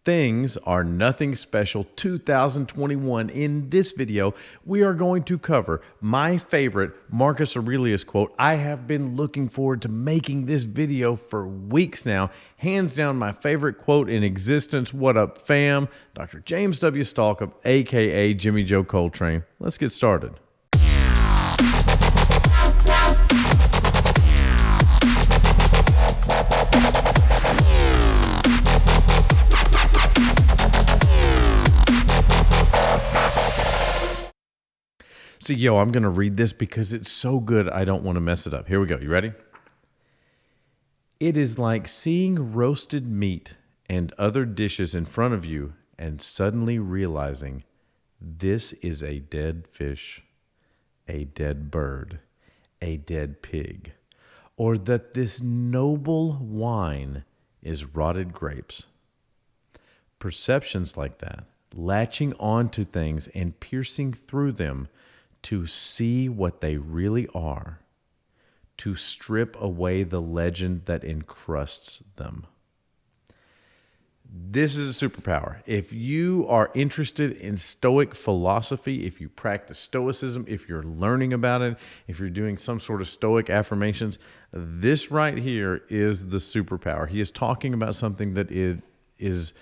Things are nothing special 2021. In this video, we are going to cover my favorite Marcus Aurelius quote. I have been looking forward to making this video for weeks now. Hands down, my favorite quote in existence. What up, fam? Dr. James W. Stalkup, aka Jimmy Joe Coltrane. Let's get started. So, I'm going to read this because it's so good I don't want to mess it up. Here we go. You ready? It is like seeing roasted meat and other dishes in front of you and suddenly realizing this is a dead fish, a dead bird, a dead pig, or that this noble wine is rotted grapes. Perceptions like that, latching onto things and piercing through them to see what they really are, to strip away the legend that encrusts them. This is a superpower. If you are interested in Stoic philosophy, if you practice Stoicism, if you're learning about it, if you're doing some sort of Stoic affirmations, this right here is the superpower. He is talking about something that is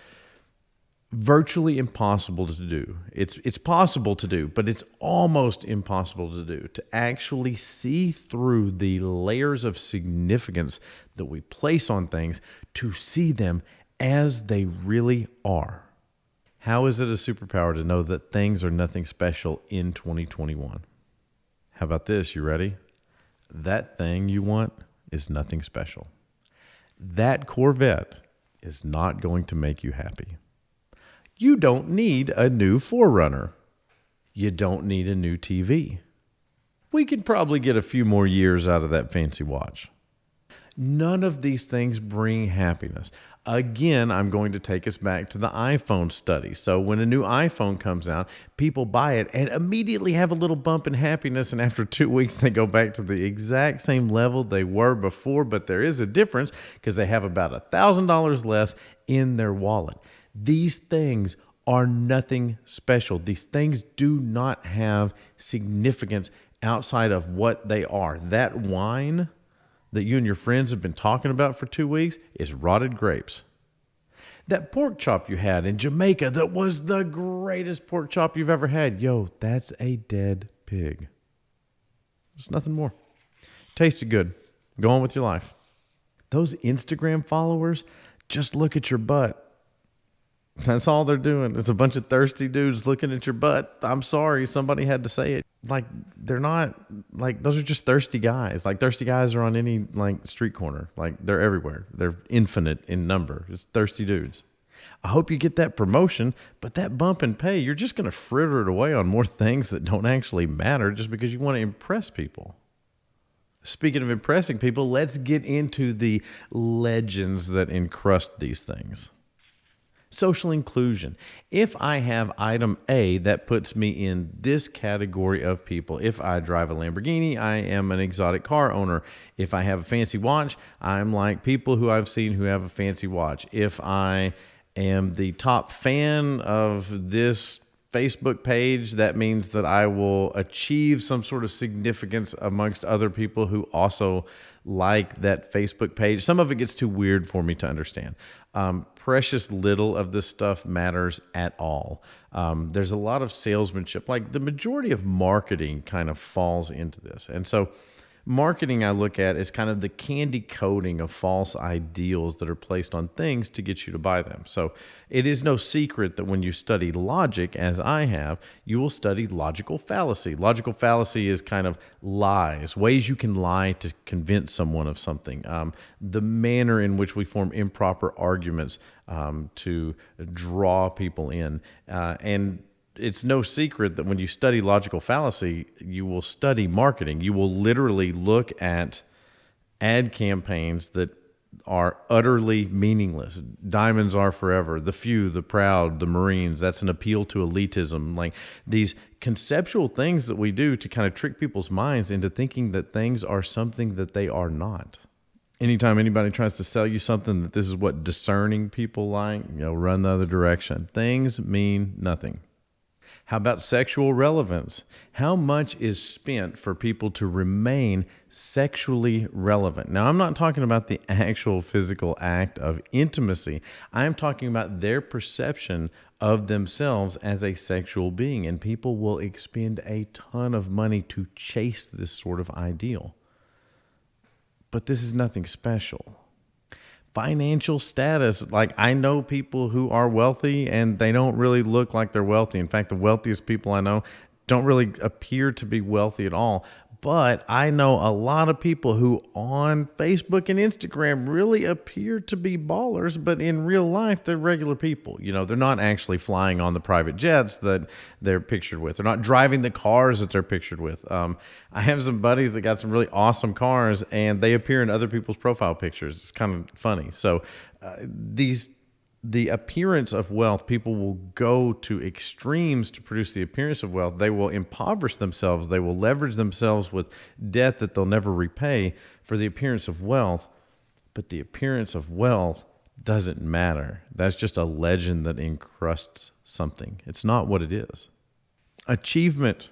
virtually impossible to do. It's possible to do, but it's almost impossible to do, to actually see through the layers of significance that we place on things, to see them as they really are. How is it a superpower to know that things are nothing special in 2021? How about this? You ready? That thing you want is nothing special. That Corvette is not going to make you happy. You don't need a new 4Runner. You don't need a new TV. We could probably get a few more years out of that fancy watch. None of these things bring happiness. Again, I'm going to take us back to the iPhone study. So when a new iPhone comes out, people buy it and immediately have a little bump in happiness. And after 2 weeks, they go back to the exact same level they were before. But there is a difference because they have about $1,000 less in their wallet. These things are nothing special. These things do not have significance outside of what they are. That wine that you and your friends have been talking about for 2 weeks is rotted grapes. That pork chop you had in Jamaica that was the greatest pork chop you've ever had, that's a dead pig. There's nothing more. Tasted good. Go on with your life. Those Instagram followers just look at your butt. That's all they're doing. It's a bunch of thirsty dudes looking at your butt. I'm sorry, somebody had to say it. They're not, those are just thirsty guys. Thirsty guys are on any, street corner. They're everywhere. They're infinite in number. It's thirsty dudes. I hope you get that promotion, but that bump in pay, you're just going to fritter it away on more things that don't actually matter just because you want to impress people. Speaking of impressing people, let's get into the legends that encrust these things. Social inclusion. If I have item A, that puts me in this category of people. If I drive a Lamborghini, I am an exotic car owner. If I have a fancy watch, I'm like people who I've seen who have a fancy watch. If I am the top fan of this Facebook page, that means that I will achieve some sort of significance amongst other people who also like that Facebook page. Some of it gets too weird for me to understand. Precious little of this stuff matters at all. There's a lot of salesmanship. The majority of marketing kind of falls into this. And so marketing, I look at as kind of the candy coating of false ideals that are placed on things to get you to buy them. So it is no secret that when you study logic, as I have, you will study logical fallacy. Logical fallacy is kind of lies, ways you can lie to convince someone of something, the manner in which we form improper arguments to draw people in. And it's no secret that when you study logical fallacy, you will study marketing. You will literally look at ad campaigns that are utterly meaningless. Diamonds are forever. The few, the proud, the Marines. That's an appeal to elitism. These conceptual things that we do to kind of trick people's minds into thinking that things are something that they are not. Anytime anybody tries to sell you something that this is what discerning people like, run the other direction. Things mean nothing. How about sexual relevance? How much is spent for people to remain sexually relevant? Now, I'm not talking about the actual physical act of intimacy. I'm talking about their perception of themselves as a sexual being. And people will expend a ton of money to chase this sort of ideal. But this is nothing special. Financial status. Like, I know people who are wealthy and they don't really look like they're wealthy. In fact, the wealthiest people I know don't really appear to be wealthy at all. But I know a lot of people who on Facebook and Instagram really appear to be ballers, but in real life, they're regular people. They're not actually flying on the private jets that they're pictured with. They're not driving the cars that they're pictured with. I have some buddies that got some really awesome cars, and they appear in other people's profile pictures. It's kind of funny. So the appearance of wealth, people will go to extremes to produce the appearance of wealth. They will impoverish themselves. They will leverage themselves with debt that they'll never repay for the appearance of wealth. But the appearance of wealth doesn't matter. That's just a legend that encrusts something. It's not what it is. Achievement.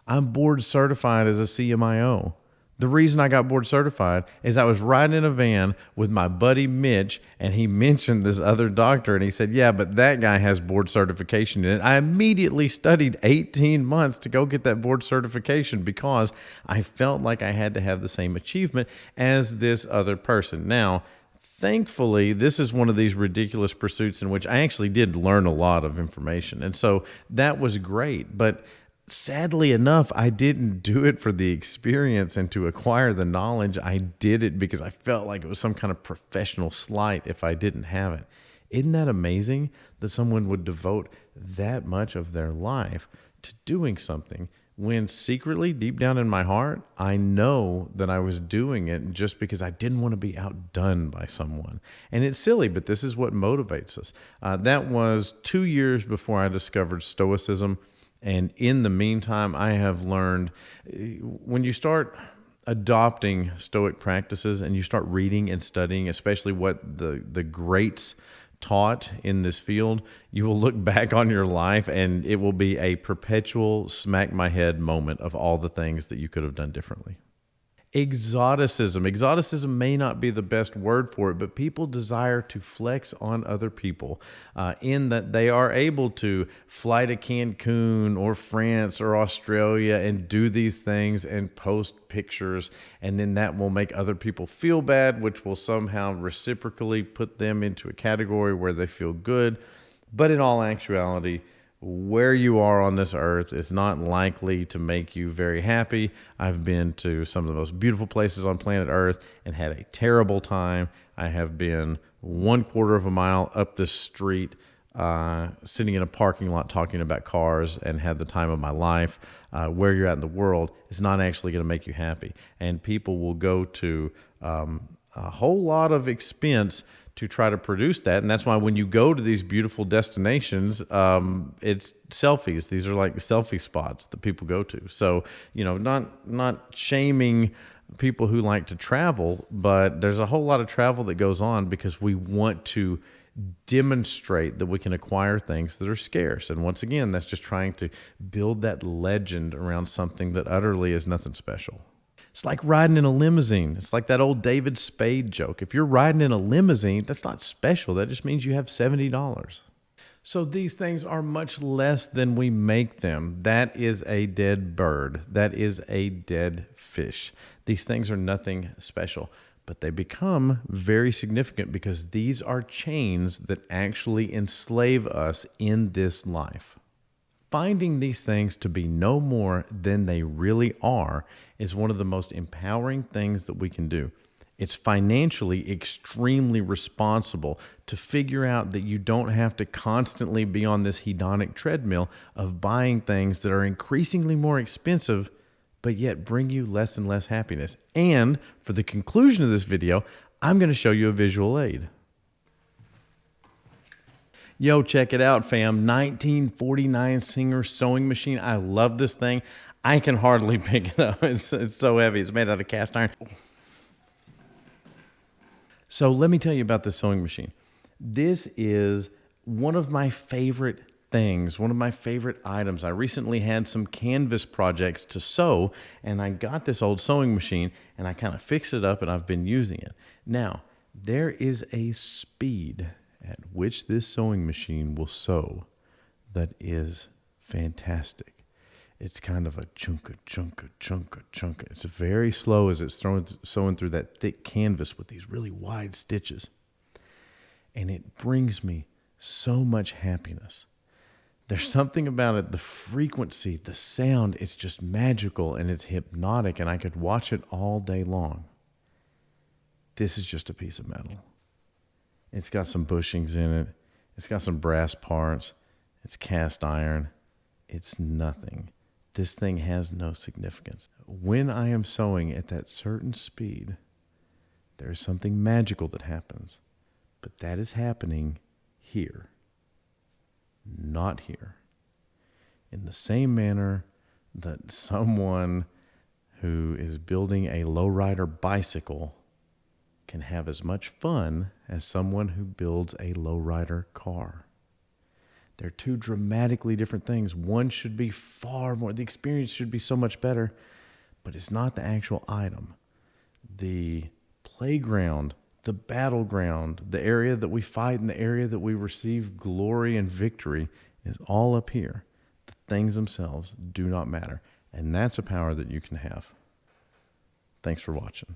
I'm board certified as a CMIO. The reason I got board certified is I was riding in a van with my buddy Mitch, and he mentioned this other doctor, and he said, yeah, but that guy has board certification in it. I immediately studied 18 months to go get that board certification because I felt like I had to have the same achievement as this other person. Now, thankfully, this is one of these ridiculous pursuits in which I actually did learn a lot of information, and so that was great, but sadly enough, I didn't do it for the experience and to acquire the knowledge. I did it because I felt like it was some kind of professional slight if I didn't have it. Isn't that amazing that someone would devote that much of their life to doing something when secretly, deep down in my heart, I know that I was doing it just because I didn't want to be outdone by someone. And it's silly, but this is what motivates us. That was 2 years before I discovered Stoicism. And in the meantime, I have learned when you start adopting Stoic practices and you start reading and studying, especially what the greats taught in this field, you will look back on your life and it will be a perpetual smack my head moment of all the things that you could have done differently. Exoticism. Exoticism may not be the best word for it, but people desire to flex on other people in that they are able to fly to Cancun or France or Australia and do these things and post pictures, and then that will make other people feel bad, which will somehow reciprocally put them into a category where they feel good. But in all actuality, where you are on this earth is not likely to make you very happy. I've been to some of the most beautiful places on planet Earth and had a terrible time. I have been 1/4 of a mile up the street, sitting in a parking lot talking about cars and had the time of my life. Where you're at in the world is not actually going to make you happy. And people will go to a whole lot of expense to try to produce that. And that's why when you go to these beautiful destinations, it's selfies. These are like selfie spots that people go to. So, not shaming people who like to travel, but there's a whole lot of travel that goes on because we want to demonstrate that we can acquire things that are scarce. And once again, that's just trying to build that legend around something that utterly is nothing special. It's like riding in a limousine. It's like that old David Spade joke. If you're riding in a limousine, that's not special. That just means you have $70. So these things are much less than we make them. That is a dead bird. That is a dead fish. These things are nothing special, but they become very significant because these are chains that actually enslave us in this life. Finding these things to be no more than they really are is one of the most empowering things that we can do. It's financially extremely responsible to figure out that you don't have to constantly be on this hedonic treadmill of buying things that are increasingly more expensive, but yet bring you less and less happiness. And for the conclusion of this video, I'm going to show you a visual aid. Yo, check it out, fam. 1949 Singer sewing machine. I love this thing. I can hardly pick it up. It's so heavy. It's made out of cast iron. So let me tell you about this sewing machine. This is one of my favorite things, one of my favorite items. I recently had some canvas projects to sew, and I got this old sewing machine, and I kind of fixed it up, and I've been using it. Now, there is a speed at which this sewing machine will sew that is fantastic. It's kind of a chunka, chunka, chunka, chunka. It's very slow as it's sewing through that thick canvas with these really wide stitches. And it brings me so much happiness. There's something about it, the frequency, the sound, it's just magical and it's hypnotic, and I could watch it all day long. This is just a piece of metal. It's got some bushings in it. It's got some brass parts. It's cast iron. It's nothing. This thing has no significance. When I am sewing at that certain speed, there's something magical that happens. But that is happening here, not here. In the same manner that someone who is building a lowrider bicycle can have as much fun as someone who builds a lowrider car. They're two dramatically different things. One should be far more, the experience should be so much better, but it's not the actual item. The playground, the battleground, the area that we fight and the area that we receive glory and victory is all up here. The things themselves do not matter. And that's a power that you can have. Thanks for watching.